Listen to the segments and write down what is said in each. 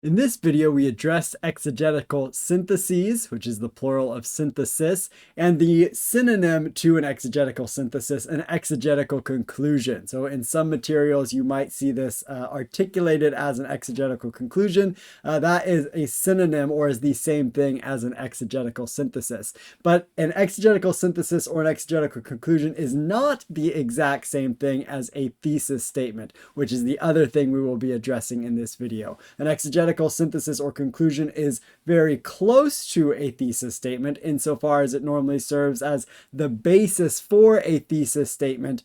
In this video, we addressed exegetical syntheses, which is the plural of synthesis, and the synonym to an exegetical synthesis, an exegetical conclusion. So in some materials, you might see this articulated as an exegetical conclusion. That is a synonym or is the same thing as an exegetical synthesis. But an exegetical synthesis or an exegetical conclusion is not the exact same thing as a thesis statement, which is the other thing we will be addressing in this video. An exegetical synthesis or conclusion is very close to a thesis statement insofar as it normally serves as the basis for a thesis statement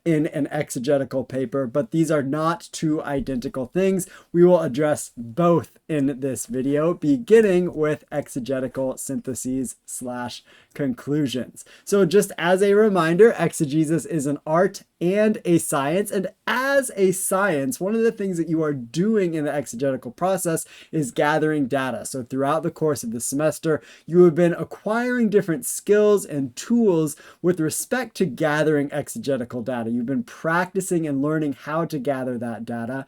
in an exegetical paper, but these are not two identical things. We will address both in this video, beginning with exegetical syntheses slash conclusions. So just as a reminder, exegesis is an art and a science. And as a science, one of the things that you are doing in the exegetical process is gathering data. So throughout the course of the semester, you have been acquiring different skills and tools with respect to gathering exegetical data. You've been practicing and learning how to gather that data.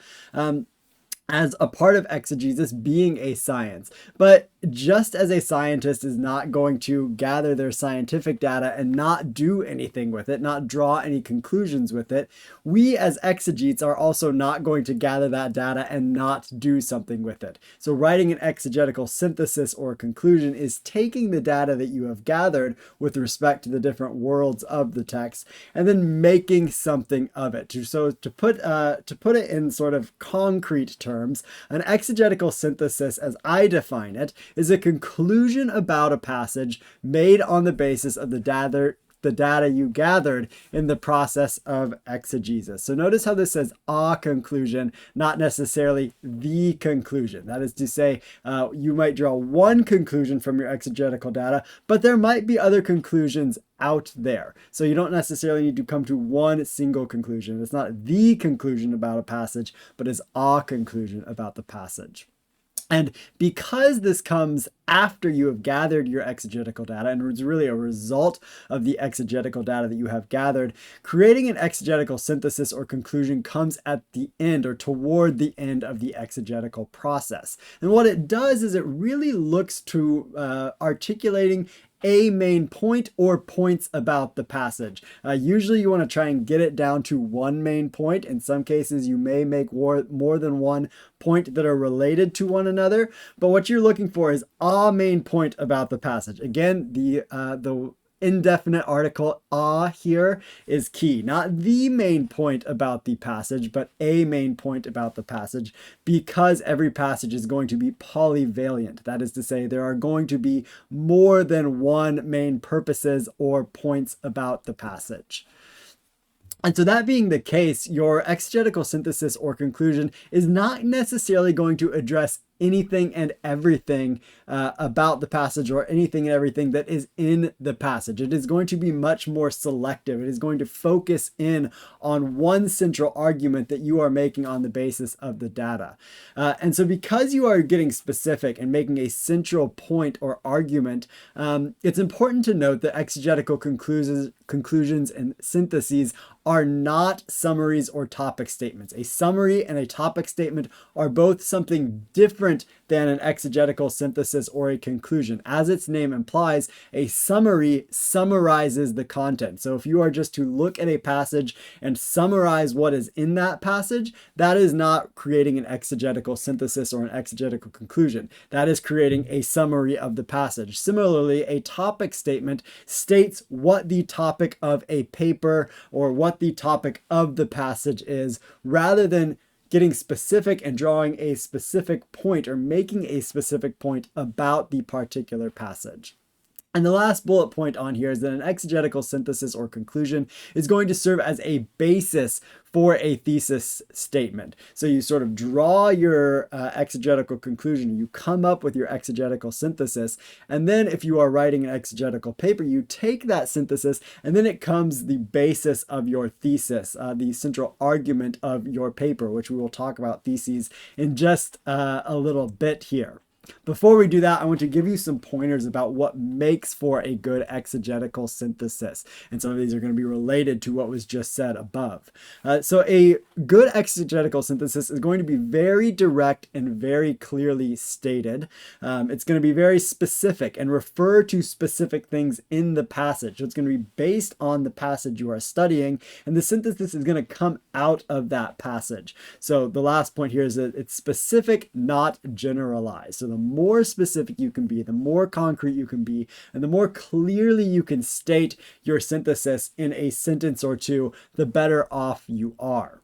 As a part of exegesis being a science. But just as a scientist is not going to gather their scientific data and not do anything with it, not draw any conclusions with it, we as exegetes are also not going to gather that data and not do something with it. So writing an exegetical synthesis or conclusion is taking the data that you have gathered with respect to the different worlds of the text and then making something of it. So to put it in sort of concrete terms, an exegetical synthesis, as I define it, is a conclusion about a passage made on the basis of the data you gathered in the process of exegesis. So notice how this says a conclusion, not necessarily the conclusion. That is to say, you might draw one conclusion from your exegetical data, but there might be other conclusions out there. So you don't necessarily need to come to one single conclusion. It's not the conclusion about a passage, but is a conclusion about the passage. And because this comes after you have gathered your exegetical data and it's really a result of the exegetical data that you have gathered, creating an exegetical synthesis or conclusion comes at the end or toward the end of the exegetical process. And what it does is it really looks to articulating a main point or points about the passage. Usually you want to try and get it down to one main point. In some cases, you may make more than one point that are related to one another. But what you're looking for is a main point about the passage. Again, the indefinite article a here is key. Not the main point about the passage, but a main point about the passage, because every passage is going to be polyvalent. That is to say, there are going to be more than one main purposes or points about the passage. And so that being the case, your exegetical synthesis or conclusion is not necessarily going to address anything and everything about the passage or anything and everything that is in the passage. It is going to be much more selective. It is going to focus in on one central argument that you are making on the basis of the data. And so because you are getting specific and making a central point or argument, it's important to note that exegetical conclusions and syntheses are not summaries or topic statements. A summary and a topic statement are both something different than an exegetical synthesis or a conclusion. As its name implies, a summary summarizes the content. So if you are just to look at a passage and summarize what is in that passage, that is not creating an exegetical synthesis or an exegetical conclusion. That is creating a summary of the passage. Similarly, a topic statement states what the topic of a paper or what the topic of the passage is, rather than getting specific and drawing a specific point or making a specific point about the particular passage. And the last bullet point on here is that an exegetical synthesis or conclusion is going to serve as a basis for a thesis statement. So you sort of draw your exegetical conclusion, you come up with your exegetical synthesis, and then if you are writing an exegetical paper, you take that synthesis, and then it comes the basis of your thesis, the central argument of your paper, which we will talk about theses in just a little bit here. Before we do that, I want to give you some pointers about what makes for a good exegetical synthesis. And some of these are going to be related to what was just said above. So a good exegetical synthesis is going to be very direct and very clearly stated. It's going to be very specific and refer to specific things in the passage. So it's going to be based on the passage you are studying, and the synthesis is going to come out of that passage. So the last point here is that it's specific, not generalized. So the more specific you can be, the more concrete you can be, and the more clearly you can state your synthesis in a sentence or two, the better off you are.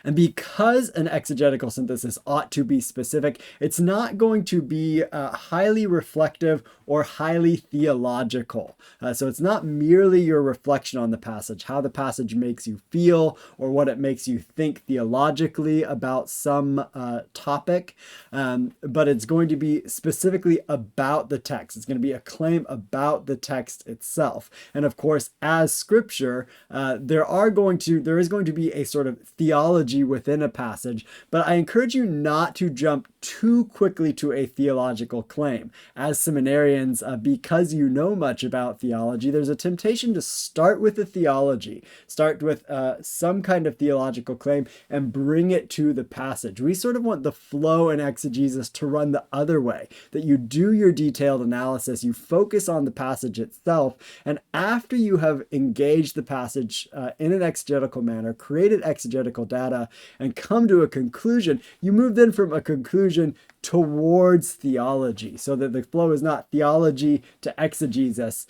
And because an exegetical synthesis ought to be specific, it's not going to be highly reflective or highly theological. So it's not merely your reflection on the passage, how the passage makes you feel, or what it makes you think theologically about some topic, but it's going to be specifically about the text. It's going to be a claim about the text itself. And of course, as scripture, there is going to be a sort of theology within a passage, but I encourage you not to jump too quickly to a theological claim. As seminarians, because you know much about theology, there's a temptation to start with the theology, start with some kind of theological claim and bring it to the passage. We sort of want the flow in exegesis to run the other way, that you do your detailed analysis, you focus on the passage itself, and after you have engaged the passage in an exegetical manner, created exegetical data, and come to a conclusion, you move then from a conclusion towards theology, so that the flow is not theology to exegesis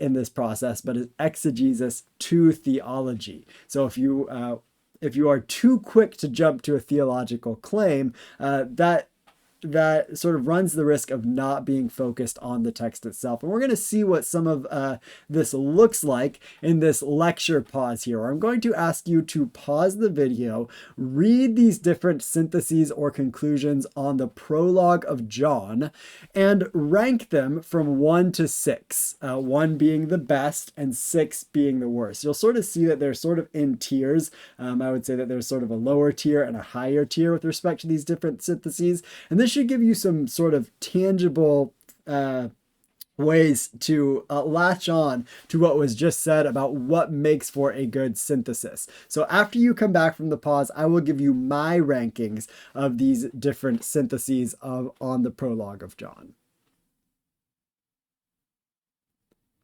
in this process, but is exegesis to theology. So if you are too quick to jump to a theological claim, that sort of runs the risk of not being focused on the text itself. And we're going to see what some of this looks like in this lecture pause here. I'm going to ask you to pause the video, read these different syntheses or conclusions on the prologue of John, and rank them from 1 to 6, 1 being the best and 6 being the worst. You'll sort of see that they're sort of in tiers. I would say that there's sort of a lower tier and a higher tier with respect to these different syntheses. And this should give you some sort of tangible ways to latch on to what was just said about what makes for a good synthesis. So after you come back from the pause, I will give you my rankings of these different syntheses on the prologue of John.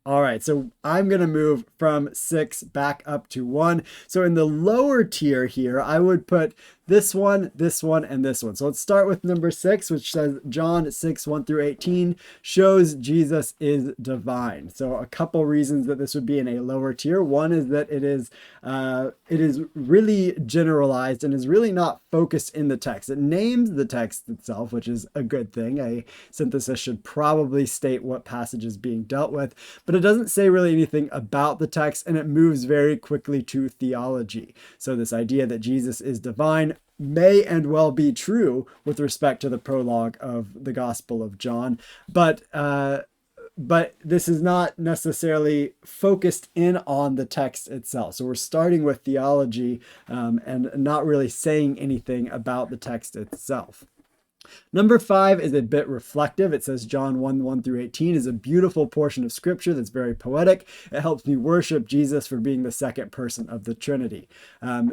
All right, so I'm going to move from 6 back up to 1. So in the lower tier here, I would put this one, and this one. So let's start with number 6, which says John 6, 1 through 18 shows Jesus is divine. So a couple reasons that this would be in a lower tier. One is that it is really generalized and is really not focused in the text. It names the text itself, which is a good thing. A synthesis should probably state what passage is being dealt with, but it doesn't say really anything about the text, and it moves very quickly to theology. So this idea that Jesus is divine may and well be true with respect to the prologue of the Gospel of John, but this is not necessarily focused in on the text itself. So we're starting with theology and not really saying anything about the text itself. Number 5 is a bit reflective. It says John 1, 1 through 18 is a beautiful portion of scripture that's very poetic. It helps me worship Jesus for being the second person of the Trinity.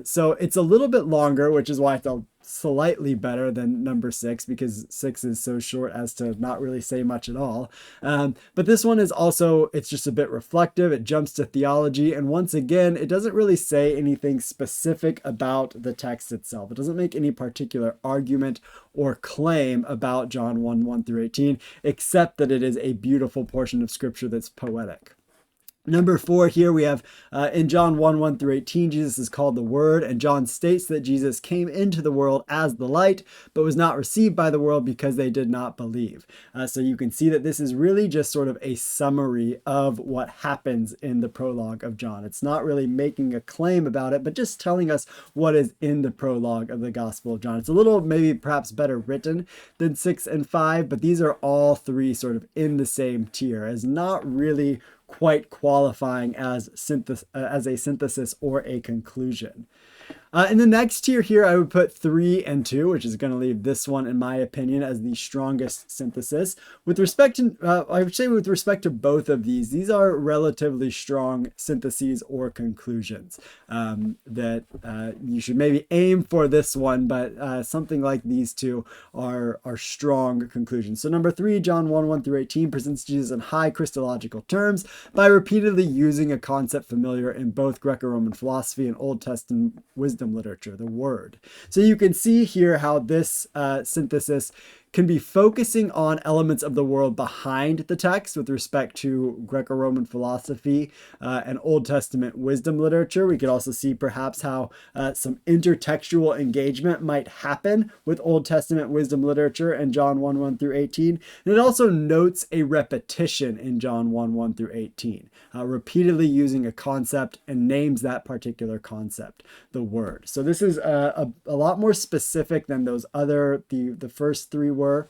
So it's a little bit longer, which is why I felt slightly better than number 6, because 6 is so short as to not really say much at all. But this one is also, it's just a bit reflective. It jumps to theology. And once again, it doesn't really say anything specific about the text itself. It doesn't make any particular argument or claim about John 1, 1 through 18, except that it is a beautiful portion of scripture that's poetic. Number 4 here we have in John 1, 1 through 18, Jesus is called the Word, and John states that Jesus came into the world as the light, but was not received by the world because they did not believe. So you can see that this is really just sort of a summary of what happens in the prologue of John. It's not really making a claim about it, but just telling us what is in the prologue of the Gospel of John. It's a little maybe perhaps better written than 6 and 5, but these are all 3 sort of in the same tier, as not really quite qualifying as a synthesis or a conclusion. In the next tier here, I would put 3 and 2, which is going to leave this one, in my opinion, as the strongest synthesis. With respect to, I would say with respect to both of these are relatively strong syntheses or conclusions that you should maybe aim for this one, but something like these two are strong conclusions. So number 3, John 1 through 18 presents Jesus in high Christological terms by repeatedly using a concept familiar in both Greco-Roman philosophy and Old Testament wisdom literature, the Word. So you can see here how this synthesis can be focusing on elements of the world behind the text with respect to Greco-Roman philosophy and Old Testament wisdom literature. We could also see perhaps how some intertextual engagement might happen with Old Testament wisdom literature in John 1 through 18. And it also notes a repetition in John 1 through 18, repeatedly using a concept and names that particular concept, the Word. So this is a lot more specific than those other, the first 3 were.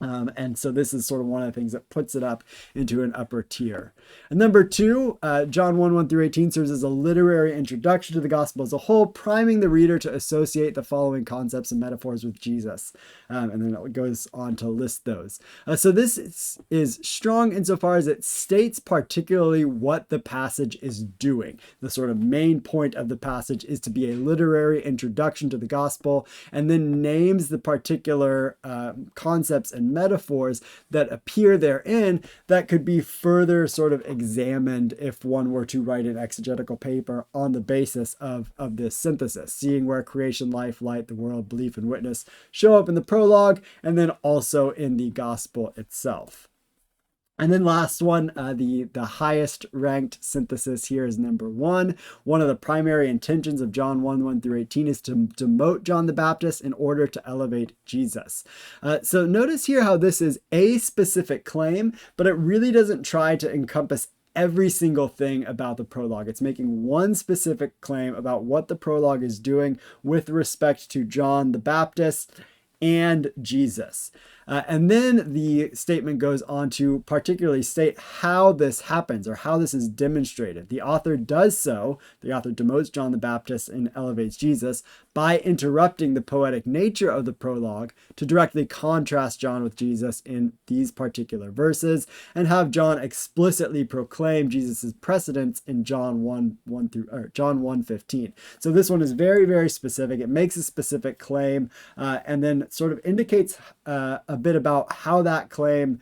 And so this is sort of one of the things that puts it up into an upper tier. And number 2, John 1 through 18 serves as a literary introduction to the gospel as a whole, priming the reader to associate the following concepts and metaphors with Jesus. And then it goes on to list those. So this is strong insofar as it states particularly what the passage is doing. The sort of main point of the passage is to be a literary introduction to the gospel, and then names the particular concepts and metaphors that appear therein that could be further sort of examined if one were to write an exegetical paper on the basis of this synthesis, seeing where creation, life, light, the world, belief, and witness show up in the prologue, and then also in the gospel itself. And then last one, the highest ranked synthesis here is number 1. One of the primary intentions of John 1 through 18 is to demote John the Baptist in order to elevate Jesus. So notice here how this is a specific claim, but it really doesn't try to encompass every single thing about the prologue. It's making one specific claim about what the prologue is doing with respect to John the Baptist and Jesus. And then the statement goes on to particularly state how this happens or how this is demonstrated. The author does so, the author demotes John the Baptist and elevates Jesus by interrupting the poetic nature of the prologue to directly contrast John with Jesus in these particular verses and have John explicitly proclaim Jesus' precedence in John 1:15. So this one is very, very specific. It makes a specific claim and then sort of indicates a bit about how that claim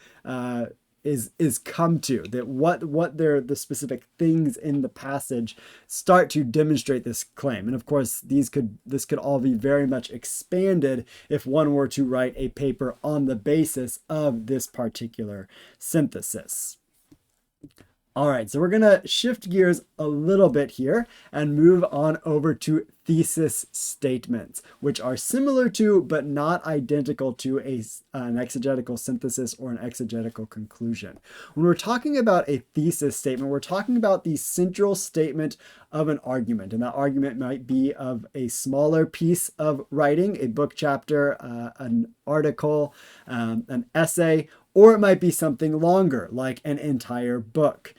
is come to, that what they're the specific things in the passage start to demonstrate this claim. And of course this could all be very much expanded if one were to write a paper on the basis of this particular synthesis. All right, so we're going to shift gears a little bit here and move on over to thesis statements, which are similar to but not identical to an exegetical synthesis or an exegetical conclusion. When we're talking about a thesis statement, we're talking about the central statement of an argument, and that argument might be of a smaller piece of writing, a book chapter, an article, an essay, or it might be something longer, like an entire book.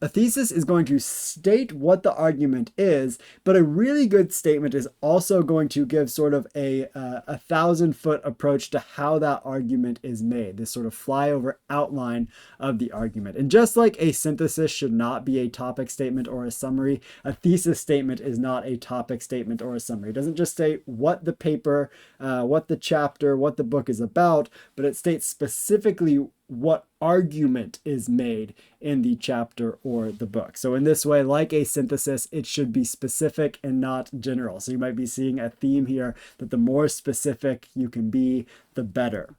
A thesis is going to state what the argument is, but a really good statement is also going to give sort of a 1,000-foot approach to how that argument is made, this sort of flyover outline of the argument. And just like a synthesis should not be a topic statement or a summary, a thesis statement is not a topic statement or a summary. It doesn't just state what the paper, what the chapter, what the book is about, but it states specifically what argument is made in the chapter or the book. So in this way, like a synthesis, it should be specific and not general. So you might be seeing a theme here that the more specific you can be, the better.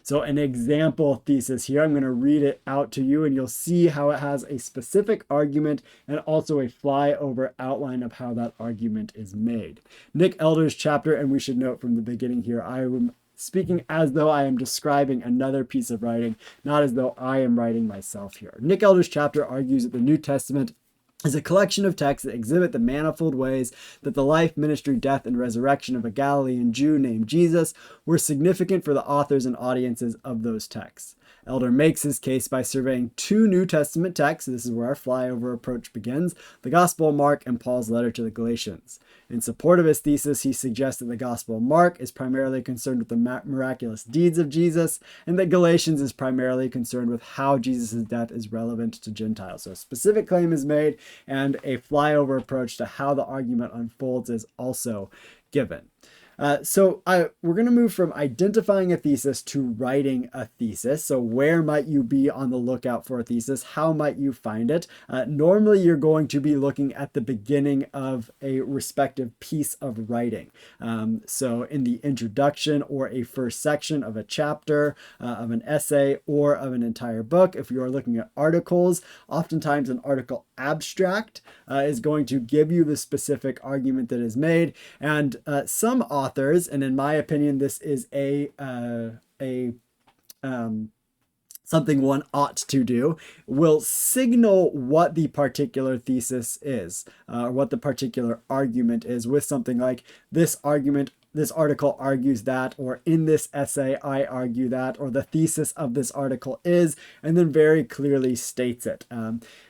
So an example thesis here, I'm going to read it out to you and you'll see how it has a specific argument and also a flyover outline of how that argument is made. Nick Elder's chapter, and we should note from the beginning here, I am speaking as though I am describing another piece of writing, not as though I am writing myself here. Nick Elder's chapter argues that the New Testament is a collection of texts that exhibit the manifold ways that the life, ministry, death, and resurrection of a Galilean Jew named Jesus were significant for the authors and audiences of those texts. Elder makes his case by surveying two New Testament texts. This is where our flyover approach begins: the Gospel of Mark and Paul's letter to the Galatians. In support of his thesis, he suggests that the Gospel of Mark is primarily concerned with the miraculous deeds of Jesus, and that Galatians is primarily concerned with how Jesus' death is relevant to Gentiles. So a specific claim is made, and a flyover approach to how the argument unfolds is also given. We're going to move from identifying a thesis to writing a thesis. So where might you be on the lookout for a thesis? How might you find it? Normally, you're going to be looking at the beginning of a respective piece of writing. So in the introduction or a first section of a chapter, of an essay, or of an entire book. If you are looking at articles, oftentimes an article abstract is going to give you the specific argument that is made. And some authors, and in my opinion, this is something one ought to do, will signal what the particular thesis is, or what the particular argument is, with something like this article argues that, or in this essay, I argue that, or the thesis of this article is, and then very clearly states it.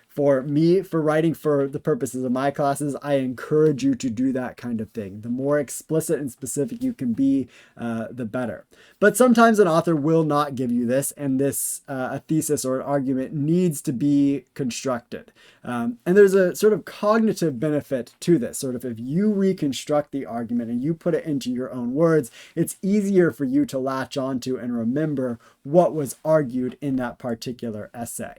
For me, for writing for the purposes of my classes, I encourage you to do that kind of thing. The more explicit and specific you can be, the better. But sometimes an author will not give you this, and this a thesis or an argument needs to be constructed. And there's a sort of cognitive benefit to this. Sort of if you reconstruct the argument and you put it into your own words, it's easier for you to latch onto and remember what was argued in that particular essay.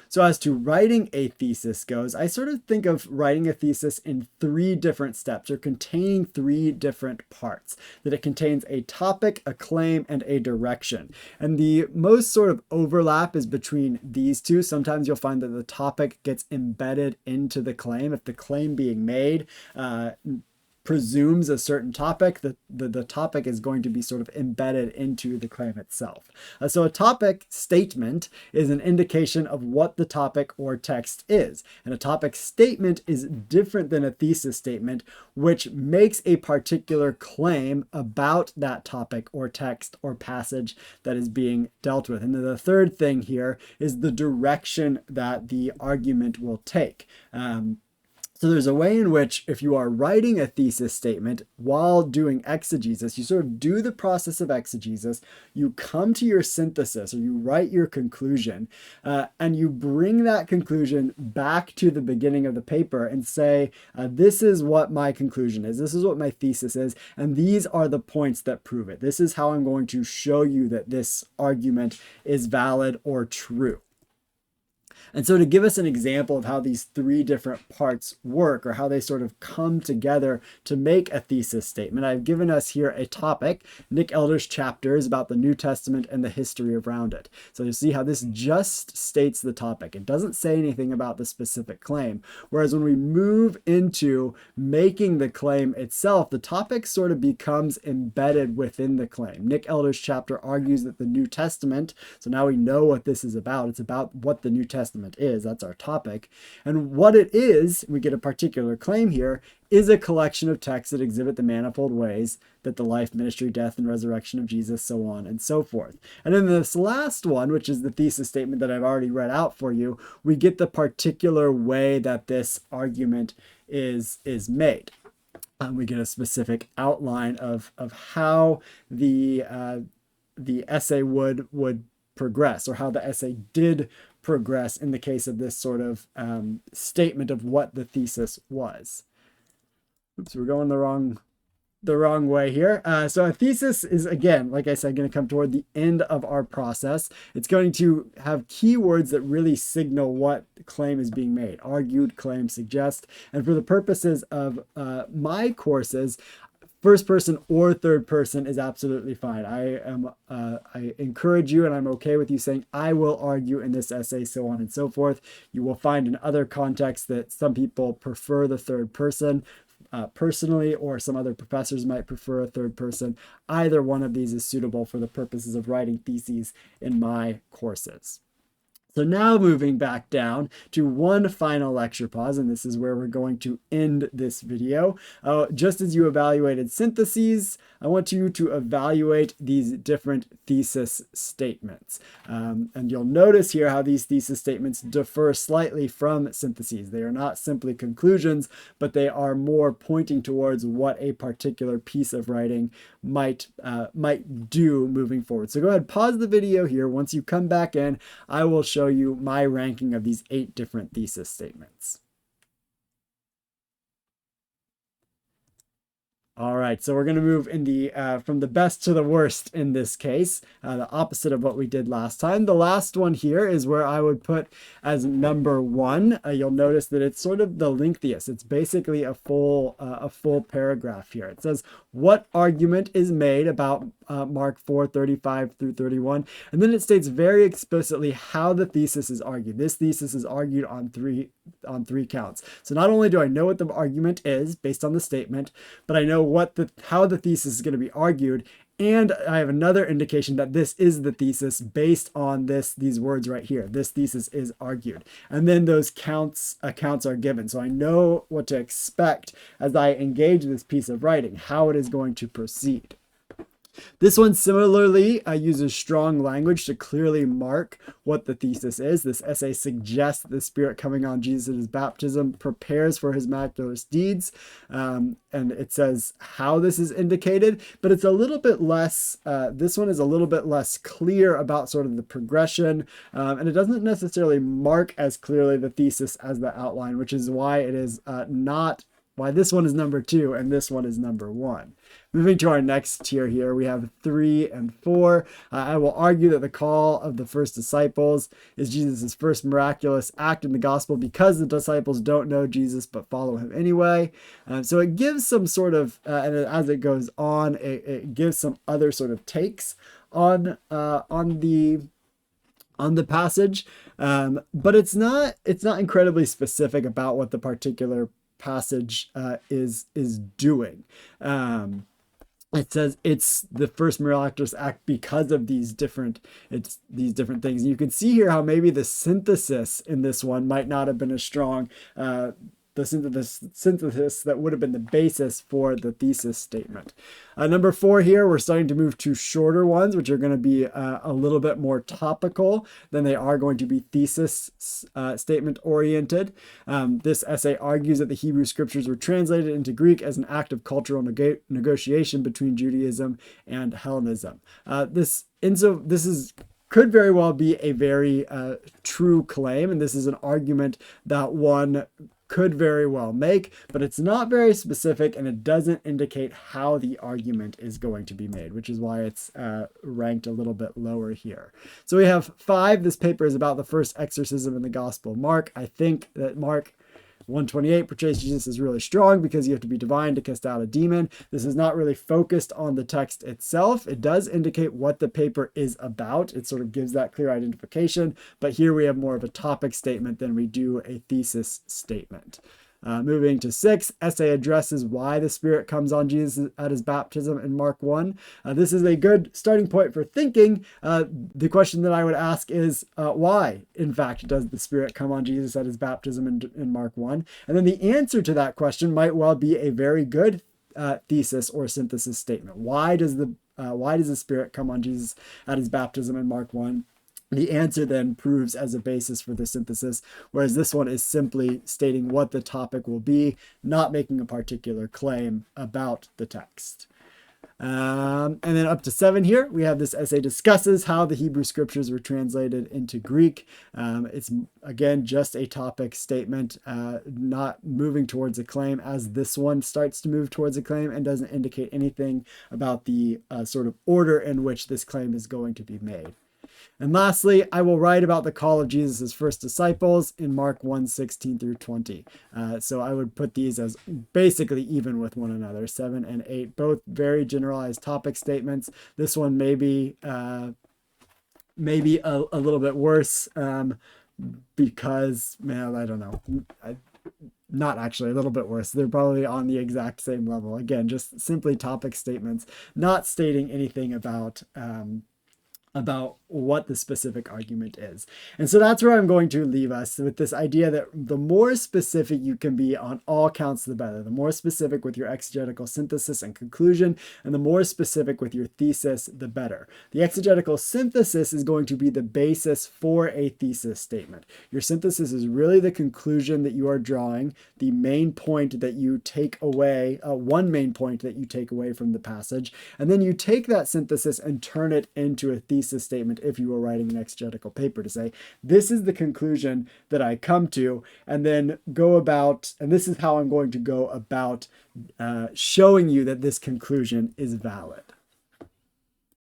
So as to writing a thesis goes, I sort of think of writing a thesis in three different steps, or containing three different parts. That it contains a topic, a claim, and a direction. And the most sort of overlap is between these two. Sometimes you'll find that the topic gets embedded into the claim. If the claim being made presumes a certain topic, the topic is going to be sort of embedded into the claim itself. So a topic statement is an indication of what the topic or text is. And a topic statement is different than a thesis statement, which makes a particular claim about that topic or text or passage that is being dealt with. And then the third thing here is the direction that the argument will take. So there's a way in which, if you are writing a thesis statement while doing exegesis, you sort of do the process of exegesis, you come to your synthesis, or you write your conclusion, and you bring that conclusion back to the beginning of the paper and say, this is what my conclusion is, this is what my thesis is, and these are the points that prove it. This is how I'm going to show you that this argument is valid or true. And so to give us an example of how these three different parts work, or how they sort of come together to make a thesis statement, I've given us here a topic, Nick Elder's chapters about the New Testament and the history around it. So you see how this just states the topic. It doesn't say anything about the specific claim. Whereas when we move into making the claim itself, the topic sort of becomes embedded within the claim. Nick Elder's chapter argues that the New Testament, so now we know what this is about. It's about what the New Testament is. That's our topic. And what it is, we get a particular claim here, is a collection of texts that exhibit the manifold ways that the life, ministry, death, and resurrection of Jesus, so on and so forth. And in this last one, which is the thesis statement that I've already read out for you, we get the particular way that this argument is made. We get a specific outline of how the essay would progress, or how the essay did progress in the case of this sort of statement of what the thesis was. Oops, we're going the wrong way here. So a thesis is, again, like I said, going to come toward the end of our process. It's going to have keywords that really signal what claim is being made: argued, claim, suggest. And for the purposes of my courses, first person or third person is absolutely fine. I encourage you, and I'm okay with you saying, I will argue in this essay, so on and so forth. You will find in other contexts that some people prefer the third person personally, or some other professors might prefer a third person. Either one of these is suitable for the purposes of writing theses in my courses. So now moving back down to one final lecture pause, and this is where we're going to end this video. Just as you evaluated syntheses, I want you to evaluate these different thesis statements. And you'll notice here how these thesis statements differ slightly from syntheses. They are not simply conclusions, but they are more pointing towards what a particular piece of writing might do moving forward. So go ahead, pause the video here. Once you come back in, I will show you my ranking of these 8 different thesis statements. All right, so we're going to move in the from the best to the worst in this case, the opposite of what we did last time. The last one here is where I would put as number 1. You'll notice that it's sort of the lengthiest. It's basically a full paragraph here. It says, what argument is made about Mark 4:35 through 31, and then it states very explicitly how the thesis is argued. This thesis is argued on three counts. So not only do I know what the argument is based on the statement, but I know how the thesis is going to be argued, and I have another indication that this is the thesis based on these words right here. This thesis is argued. And then those accounts are given. So I know what to expect as I engage this piece of writing, how it is going to proceed. This one similarly uses strong language to clearly mark what the thesis is. This essay suggests that the Spirit coming on Jesus at his baptism prepares for his miraculous deeds. And it says how this is indicated, but it's a little bit less, this one is a little bit less clear about sort of the progression. And it doesn't necessarily mark as clearly the thesis as the outline, which is why it is why this one is number 2 and this one is number 1. Moving to our next tier here, we have 3 and 4. I will argue that the call of the first disciples is Jesus' first miraculous act in the gospel because the disciples don't know Jesus but follow him anyway. So it gives some sort of, and as it goes on, it gives some other sort of takes on the passage, but it's not incredibly specific about what the particular passage is doing. It says it's the first miraculous act because of these different things. And you can see here how maybe the synthesis in this one might not have been as strong. The synthesis that would have been the basis for the thesis statement. Number 4 here, we're starting to move to shorter ones, which are going to be a little bit more topical than they are going to be thesis statement oriented. This essay argues that the Hebrew scriptures were translated into Greek as an act of cultural negotiation between Judaism and Hellenism. Could very well be a very true claim, and this is an argument that one could very well make, but it's not very specific and it doesn't indicate how the argument is going to be made, which is why it's ranked a little bit lower here. So we have 5. This paper is about the first exorcism in the Gospel of Mark. I think that Mark 128 portrays Jesus as really strong because you have to be divine to cast out a demon. This is not really focused on the text itself. It does indicate what the paper is about. It sort of gives that clear identification, but here we have more of a topic statement than we do a thesis statement. Moving to 6, essay addresses why the Spirit comes on Jesus at his baptism in Mark 1. This is a good starting point for thinking. The question that I would ask is, why, in fact, does the Spirit come on Jesus at his baptism in Mark 1? And then the answer to that question might well be a very good thesis or synthesis statement. Why does the Spirit come on Jesus at his baptism in Mark 1? The answer then proves as a basis for the synthesis, whereas this one is simply stating what the topic will be, not making a particular claim about the text. And then up to 7 here, we have this essay discusses how the Hebrew scriptures were translated into Greek. It's, again, just a topic statement, not moving towards a claim as this one starts to move towards a claim and doesn't indicate anything about the sort of order in which this claim is going to be made. And lastly, I will write about the call of Jesus' first disciples in Mark 1:16 through 20. So I would put these as basically even with one another, 7 and 8, both very generalized topic statements. This one maybe a little bit worse because, man, I don't know. Not actually, a little bit worse. They're probably on the exact same level. Again, just simply topic statements, not stating anything about about what the specific argument is. And so that's where I'm going to leave us, with this idea that the more specific you can be on all counts, the better. The more specific with your exegetical synthesis and conclusion, and the more specific with your thesis, the better. The exegetical synthesis is going to be the basis for a thesis statement. Your synthesis is really the conclusion that you are drawing, the main point that you take away, one main point that you take away from the passage, and then you take that synthesis and turn it into a thesis statement if you were writing an exegetical paper, to say, this is the conclusion that I come to, and then go about, and this is how I'm going to go about showing you that this conclusion is valid.